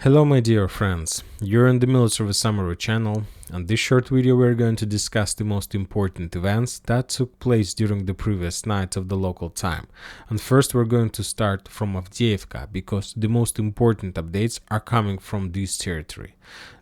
Hello my dear friends, you're in the Military Summary channel, and this short video we're going to discuss the most important events that took place during the previous night of the local time. And first we're going to start from Avdiivka, because the most important updates are coming from this territory.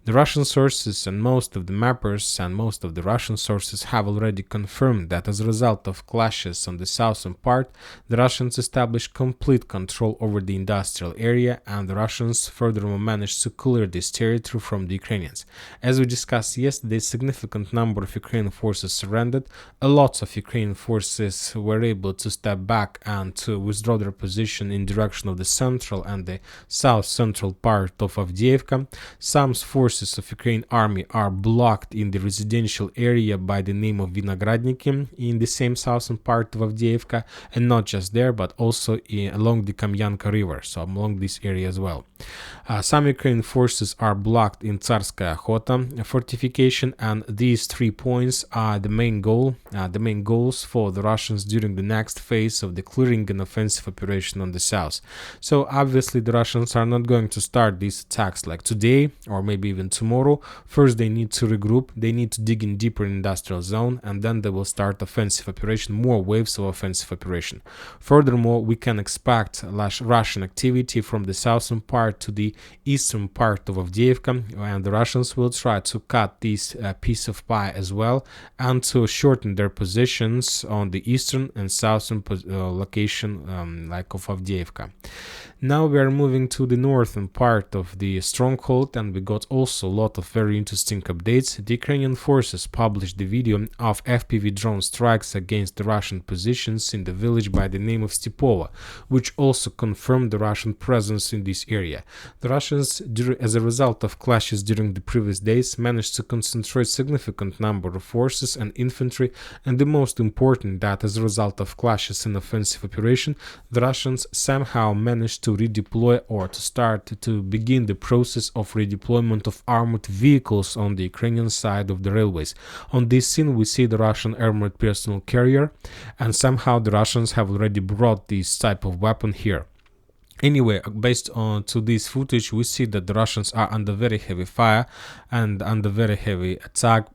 The Russian sources and most of the mappers and most of the Russian sources have already confirmed that as a result of clashes on the southern part, the Russians established complete control over the industrial area, and the Russians furthermore managed to clear this territory from the Ukrainians. As we discussed yesterday, a significant number of Ukrainian forces surrendered. A lot of Ukrainian forces were able to step back and to withdraw their position in direction of the central and the south central part of Avdiivka. Some forces of Ukrainian army are blocked in the residential area by the name of Vinogradniki in the same southern part of Avdiivka, and not just there but also along the Kupiansk river, so along this area as well. Some Ukrainian forces are blocked in Tsarskaya Khota fortification, and these 3 points are the main goals for the Russians during the next phase of the clearing and offensive operation on the south. So obviously the Russians are not going to start these attacks like today or maybe even tomorrow. First they need to regroup, they need to dig in deeper in industrial zone, and then they will start offensive operation, more waves of offensive operation. Furthermore, we can expect Russian activity from the southern part to the eastern part of Avdiivka, and the Russians will try to cut this piece of pie as well and to shorten their positions on the eastern and southern location like of Avdiivka. Now we are moving to the northern part of the stronghold, and we got also a lot of very interesting updates. The Ukrainian forces published the video of FPV drone strikes against the Russian positions in the village by the name of Stepova, which also confirmed the Russian presence in this area. The Russians, as a result of clashes during the previous days, managed to concentrate significant number of forces and infantry, and the most important that as a result of clashes in offensive operation, the Russians somehow managed to redeploy or to begin the process of redeployment of armored vehicles on the Ukrainian side of the railways. On this scene we see the Russian armored personnel carrier, and somehow the Russians have already brought this type of weapon here. Anyway, based on to this footage, we see that the Russians are under very heavy fire and under very heavy attack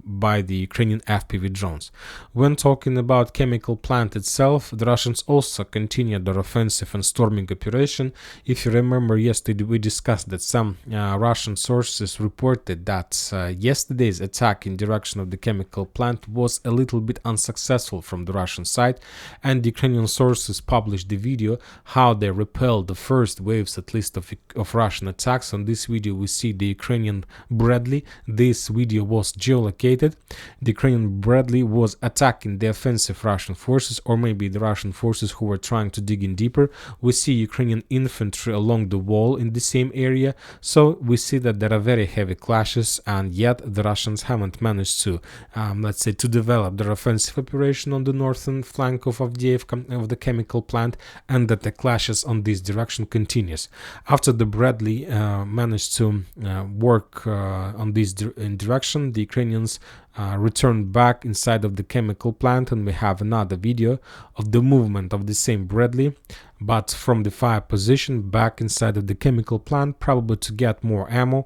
by the Ukrainian FPV drones. When talking about chemical plant itself, the Russians also continued their offensive and storming operation. If you remember, yesterday we discussed that some Russian sources reported that yesterday's attack in direction of the chemical plant was a little bit unsuccessful from the Russian side, and the Ukrainian sources published the video how they repelled the first waves at least of Russian attacks. On this video we see the Ukrainian Bradley. This video was geolocated. The Ukrainian Bradley was attacking the offensive Russian forces, or maybe the Russian forces who were trying to dig in deeper. We see Ukrainian infantry along the wall in the same area, so we see that there are very heavy clashes, and yet the Russians haven't managed to let's say to develop their offensive operation on the northern flank of Avdiivka, of the chemical plant, and that the clashes on this direction continues. After the Bradley managed to work on this direction, the Ukrainians returned back inside of the chemical plant, and we have another video of the movement of the same Bradley, but from the fire position back inside of the chemical plant, probably to get more ammo,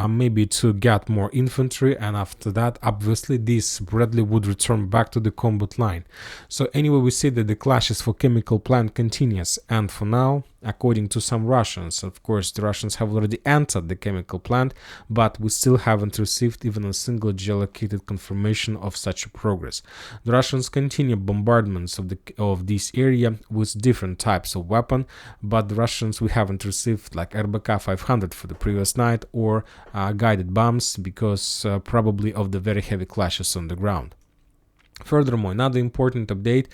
maybe to get more infantry, and after that obviously this Bradley would return back to the combat line. So anyway, we see that the clashes for chemical plant continues, and for now, according to some Russians, of course the Russians have already entered the chemical plant, but we still haven't received even a single geolocated confirmation of such a progress. The Russians continue bombardments of this area with different types of weapon, but the Russians, we haven't received like RBK 500 for the previous night, or guided bombs, because probably of the very heavy clashes on the ground. Furthermore, another important update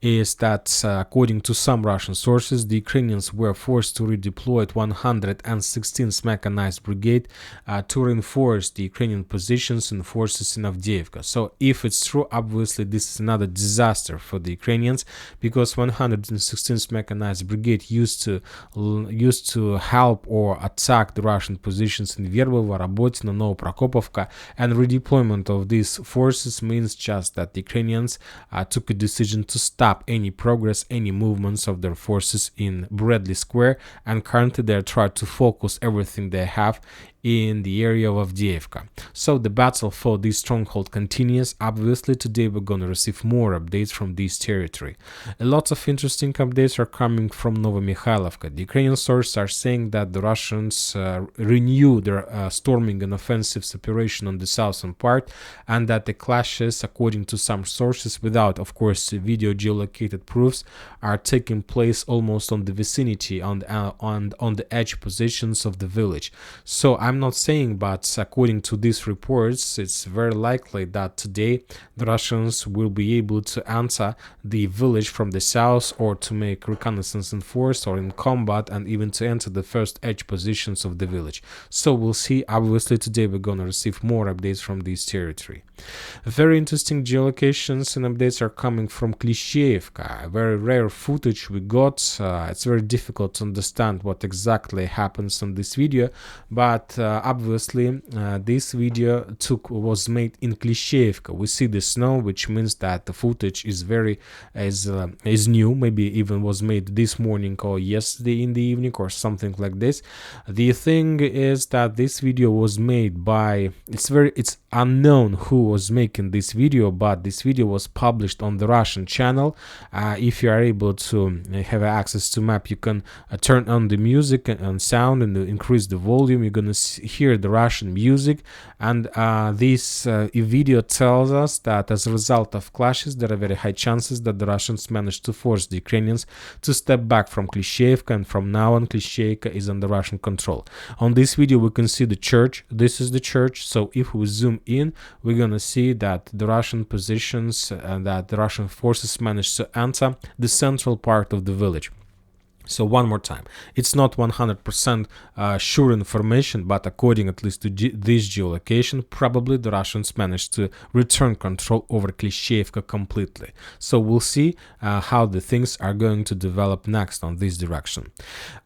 is that according to some Russian sources, the Ukrainians were forced to redeploy 116th Mechanized Brigade to reinforce the Ukrainian positions and forces in Avdiivka. So if it's true, obviously this is another disaster for the Ukrainians, because 116th Mechanized Brigade used to help or attack the Russian positions in Verbovo, Rabotino, Novokalynove, and redeployment of these forces means just that the Ukrainians took a decision to stop any progress, any movements of their forces in Bradley Square, and currently they're trying to focus everything they have in the area of Avdiivka. So the battle for this stronghold continues. Obviously, today we're going to receive more updates from this territory. A lot of interesting updates are coming from Novokalynove. The Ukrainian sources are saying that the Russians renew their storming and offensive operation on the southern part, and that the clashes, according to some sources, without, of course, video geolocated proofs, are taking place almost on the vicinity, on the edge positions of the village. So I'm not saying, but according to these reports, it's very likely that today the Russians will be able to enter the village from the south, or to make reconnaissance in force or in combat, and even to enter the first edge positions of the village. So we'll see. Obviously, today we're going to receive more updates from this territory. Very interesting geolocations and updates are coming from Klishchiivka. Very rare footage we got. It's very difficult to understand what exactly happens on this video, but obviously this video was made in Klishchiivka. We see the snow, which means that the footage is is new. Maybe even was made this morning or yesterday in the evening or something like this. The thing is that this video was made by, it's unknown who was making this video, but this video was published on the Russian channel. If you are able to have access to map, you can turn on the music and sound and increase the volume. You're gonna hear the Russian music, and this video tells us that as a result of clashes, there are very high chances that the Russians managed to force the Ukrainians to step back from Klishchiivka, and from now on Klishchiivka is under Russian control. On this video we can see the church. This is the church. So if we zoom in, we're gonna see that the Russian positions and that the Russian forces managed to enter the central part of the village. So one more time, it's not 100% sure information, but according at least to this geolocation, probably the Russians managed to return control over Klishchiivka completely. So we'll see how the things are going to develop next on this direction.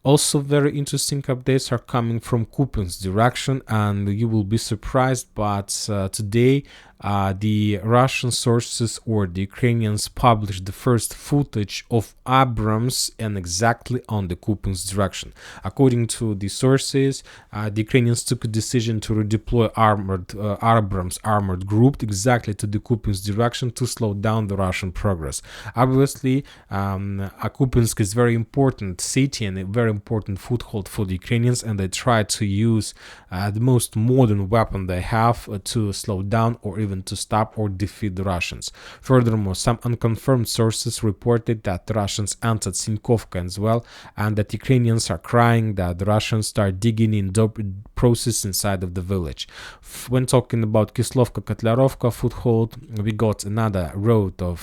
Also, very interesting updates are coming from Kupiansk direction, and you will be surprised, but today the Russian sources or the Ukrainians published the first footage of Abrams, and exactly on the Kupiansk direction. According to the sources, the Ukrainians took a decision to redeploy Abrams armored group exactly to the Kupiansk direction to slow down the Russian progress. Obviously, Kupiansk is a very important city and a very important foothold for the Ukrainians, and they try to use the most modern weapon they have to slow down or even to stop or defeat the Russians. Furthermore, some unconfirmed sources reported that the Russians entered Sinkovka as well, and that Ukrainians are crying that the Russians start digging in dope process inside of the village. When talking about Kislovka-Kotlarovka foothold, we got another road of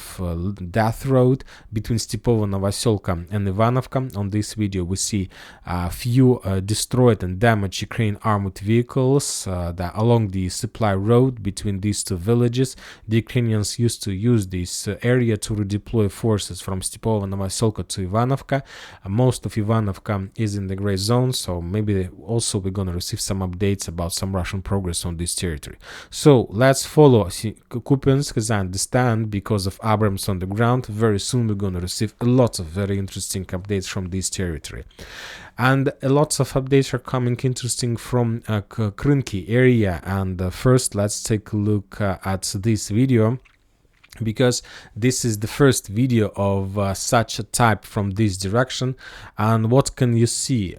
death road between Stepovo, Novoselka and Ivanovka. On this video we see a few destroyed and damaged Ukrainian armored vehicles that along the supply road between these two villages. The Ukrainians used to use this area to redeploy forces from Stepovo, Novoselka to Ivanovka. Most of Ivanovka is in the gray zone, so maybe also we're gonna receive some updates about some Russian progress on this territory. So let's follow Kupiansk, as I understand, because of Abrams on the ground. Very soon we're gonna receive a lot of very interesting updates from this territory. And lots of updates are coming interesting from Krynky area. And first let's take a look at this video, because this is the first video of such a type from this direction. And what can you see?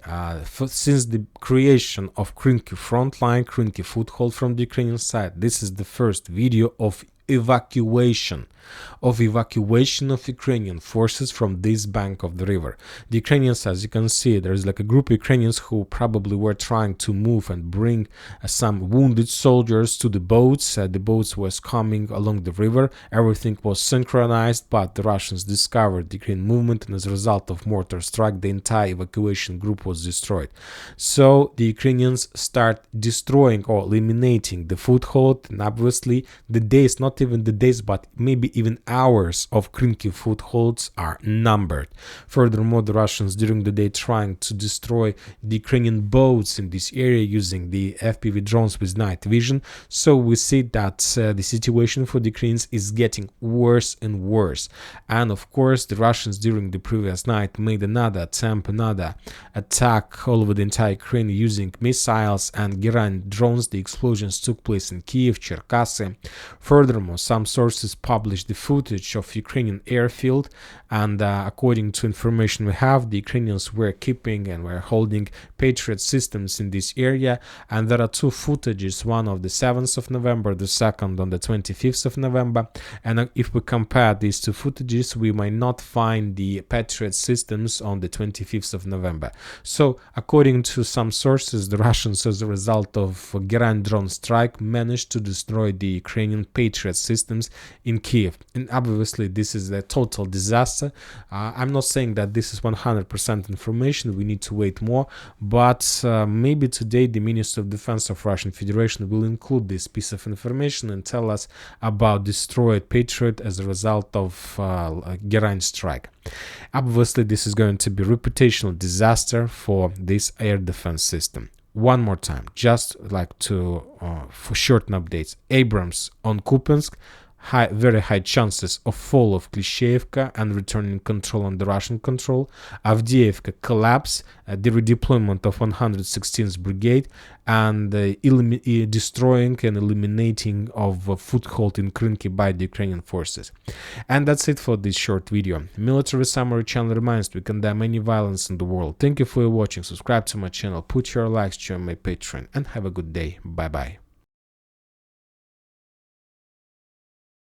Since the creation of Krynky frontline, Krynky foothold from the Ukrainian side, this is the first video of evacuation of Ukrainian forces from this bank of the river. The Ukrainians, as you can see, there is like a group of Ukrainians who probably were trying to move and bring some wounded soldiers to the boats. The boats was coming along the river. Everything was synchronized, but the Russians discovered the Ukrainian movement, and as a result of mortar strike, the entire evacuation group was destroyed. So the Ukrainians start destroying or eliminating the foothold, and obviously the day is not not even the days, but maybe even hours of Krynky footholds are numbered. Furthermore, the Russians during the day trying to destroy the Ukrainian boats in this area using the FPV drones with night vision. So we see that the situation for the Ukrainians is getting worse and worse. And of course, the Russians during the previous night made another attack all over the entire Ukraine using missiles and Gerand drones. The explosions took place in Kiev, Cherkasy. Furthermore, some sources published the footage of Ukrainian airfield, and according to information we have, the Ukrainians were keeping and were holding Patriot systems in this area, and there are two footages, one of the 7th of November, the second on the 25th of November, and if we compare these two footages, we might not find the Patriot systems on the 25th of November. So according to some sources, the Russians, as a result of Gerand drone strike, managed to destroy the Ukrainian Patriot systems in Kiev, and obviously this is a total disaster. I'm not saying that this is 100% information, we need to wait more, but maybe today the Minister of Defense of Russian Federation will include this piece of information and tell us about destroyed Patriot as a result of Gerand strike. Obviously this is going to be reputational disaster for this air defense system. One more time, just like to for shorten updates. Abrams on Kupiansk, very high chances of fall of Klishchiivka and returning control on the Russian control. Avdiivka collapse, the redeployment of 116th Brigade, and destroying and eliminating of a foothold in Krynky by the Ukrainian forces. And that's it for this short video. Military Summary channel reminds we condemn any violence in the world. Thank you for watching. Subscribe to my channel, put your likes, join my Patreon, and have a good day. Bye bye.